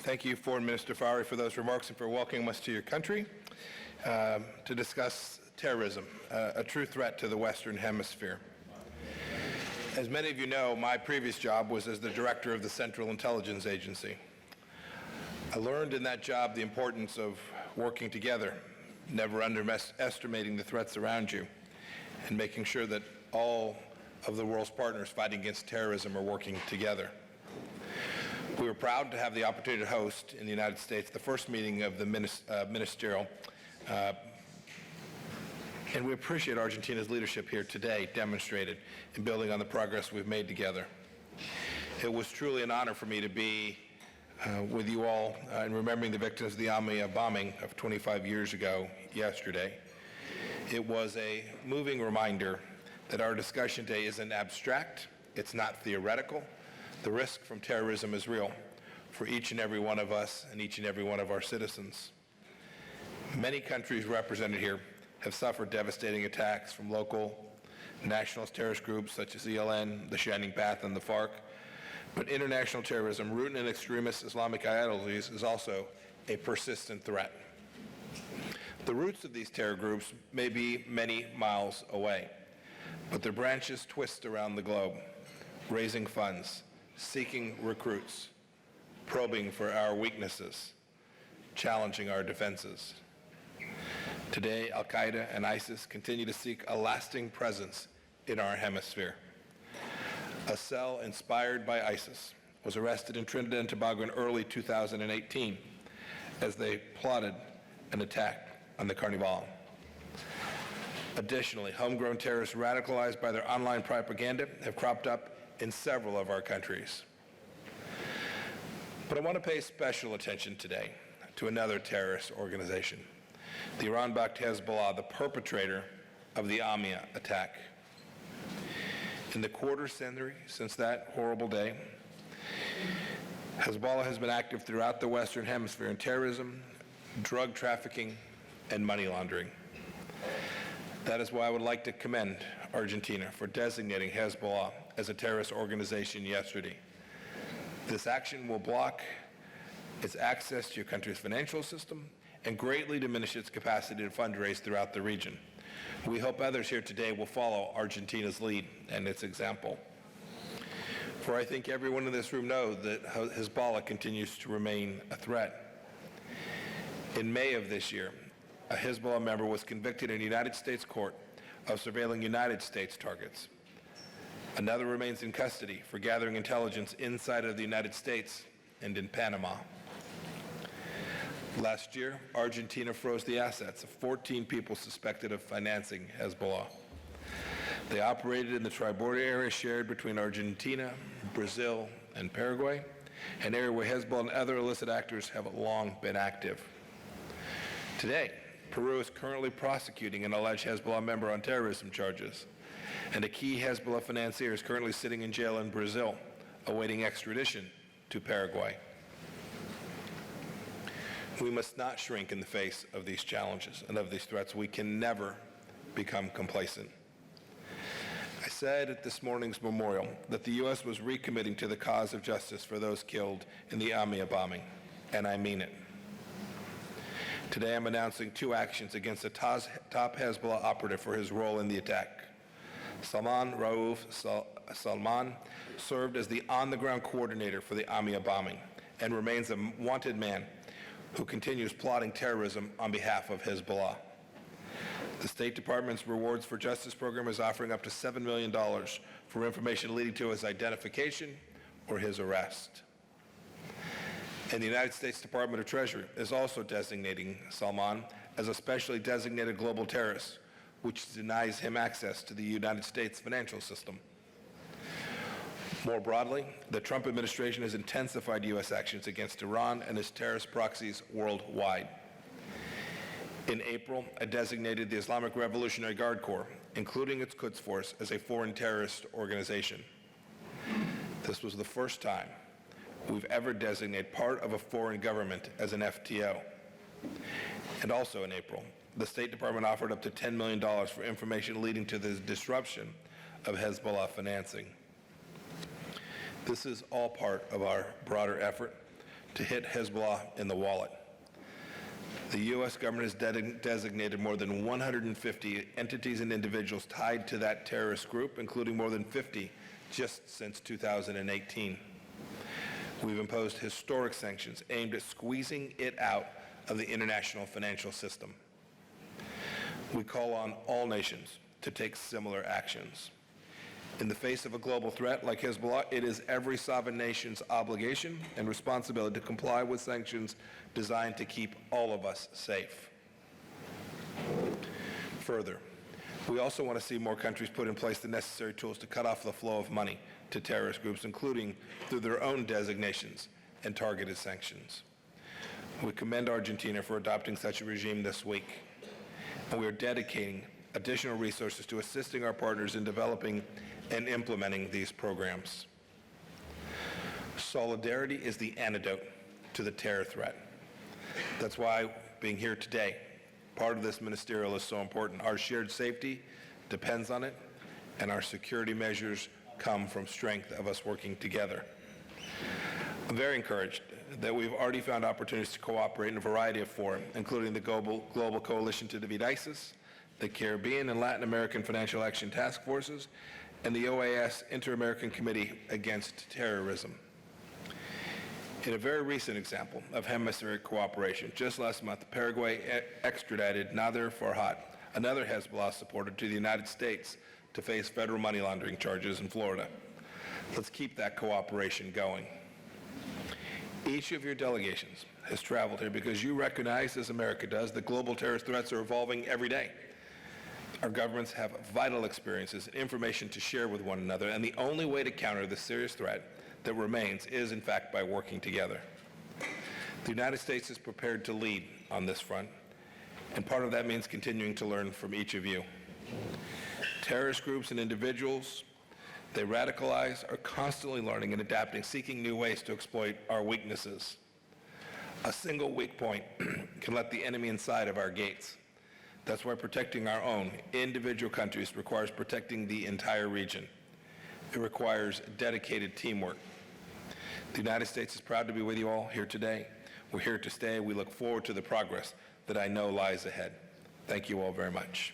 Thank you, Foreign Minister Fowry, for those remarks and for welcoming us to your country to discuss terrorism, a true threat to the Western Hemisphere. As many of you know, my previous job was as the director of the Central Intelligence Agency. I learned in that job the importance of working together, never underestimating the threats around you, and making sure that all of the world's partners fighting against terrorism are working together. We were proud to have the opportunity to host in the United States the first meeting of the Ministerial, and we appreciate Argentina's leadership here today demonstrated in building on the progress we've made together. It was truly an honor for me to be with you all in remembering the victims of the AMIA bombing of 25 years ago yesterday. It was a moving reminder that our discussion today isn't abstract, it's not theoretical. The risk from terrorism is real for each and every one of us and each and every one of our citizens. Many countries represented here have suffered devastating attacks from local nationalist terrorist groups such as ELN, the Shining Path, and the FARC. But international terrorism, rooted in extremist Islamic ideologies, is also a persistent threat. The roots of these terror groups may be many miles away, but their branches twist around the globe, raising funds, seeking recruits, probing for our weaknesses, challenging our defenses. Today, Al-Qaeda and ISIS continue to seek a lasting presence in our hemisphere. A cell inspired by ISIS was arrested in Trinidad and Tobago in early 2018 as they plotted an attack on the Carnival. Additionally, homegrown terrorists radicalized by their online propaganda have cropped up in several of our countries. But I want to pay special attention today to another terrorist organization, the Iran-backed Hezbollah, the perpetrator of the AMIA attack. In the quarter century since that horrible day, Hezbollah has been active throughout the Western Hemisphere in terrorism, drug trafficking, and money laundering. That is why I would like to commend Argentina for designating Hezbollah as a terrorist organization yesterday. This action will block its access to your country's financial system and greatly diminish its capacity to fundraise throughout the region. We hope others here today will follow Argentina's lead and its example. For I think everyone in this room knows that Hezbollah continues to remain a threat. In May of this year, a Hezbollah member was convicted in a United States court of surveilling United States targets. Another remains in custody for gathering intelligence inside of the United States and in Panama. Last year, Argentina froze the assets of 14 people suspected of financing Hezbollah. They operated in the tri-border area shared between Argentina, Brazil, and Paraguay, an area where Hezbollah and other illicit actors have long been active. Today, Peru is currently prosecuting an alleged Hezbollah member on terrorism charges, and a key Hezbollah financier is currently sitting in jail in Brazil, awaiting extradition to Paraguay. We must not shrink in the face of these challenges and of these threats. We can never become complacent. I said at this morning's memorial that the U.S. was recommitting to the cause of justice for those killed in the AMIA bombing, and I mean it. Today I'm announcing two actions against a top Hezbollah operative for his role in the attack. Salman Rauf Salman served as the on-the-ground coordinator for the AMIA bombing and remains a wanted man who continues plotting terrorism on behalf of Hezbollah. The State Department's Rewards for Justice program is offering up to $7 million for information leading to his identification or his arrest. And the United States Department of Treasury is also designating Salman as a specially designated global terrorist, which denies him access to the United States financial system. More broadly, the Trump administration has intensified U.S. actions against Iran and its terrorist proxies worldwide. In April, I designated the Islamic Revolutionary Guard Corps, including its Quds Force, as a foreign terrorist organization. This was the first time we've ever designated part of a foreign government as an FTO. And also in April, the State Department offered up to $10 million for information leading to the disruption of Hezbollah financing. This is all part of our broader effort to hit Hezbollah in the wallet. The U.S. government has designated more than 150 entities and individuals tied to that terrorist group, including more than 50 just since 2018. We've imposed historic sanctions aimed at squeezing it out of the international financial system. We call on all nations to take similar actions. In the face of a global threat like Hezbollah, it is every sovereign nation's obligation and responsibility to comply with sanctions designed to keep all of us safe. Further, we also want to see more countries put in place the necessary tools to cut off the flow of money to terrorist groups, including through their own designations and targeted sanctions. We commend Argentina for adopting such a regime this week, and we are dedicating additional resources to assisting our partners in developing and implementing these programs. Solidarity is the antidote to the terror threat. That's why being here today, part of this ministerial is so important. Our shared safety depends on it, and our security measures come from strength of us working together. I'm very encouraged that we've already found opportunities to cooperate in a variety of fora, including the Global Coalition to defeat ISIS, the Caribbean and Latin American Financial Action Task Forces, and the OAS Inter-American Committee Against Terrorism. In a very recent example of hemispheric cooperation, just last month, Paraguay extradited Nader Farhat, another Hezbollah supporter, to the United States to face federal money laundering charges in Florida. Let's keep that cooperation going. Each of your delegations has traveled here because you recognize, as America does, that global terrorist threats are evolving every day. Our governments have vital experiences and information to share with one another, and the only way to counter this serious threat that remains is, in fact, by working together. The United States is prepared to lead on this front, and part of that means continuing to learn from each of you. Terrorist groups and individuals, they radicalize, are constantly learning and adapting, seeking new ways to exploit our weaknesses. A single weak point can let the enemy inside of our gates. That's why protecting our own individual countries requires protecting the entire region. It requires dedicated teamwork. The United States is proud to be with you all here today. We're here to stay. We look forward to the progress that I know lies ahead. Thank you all very much.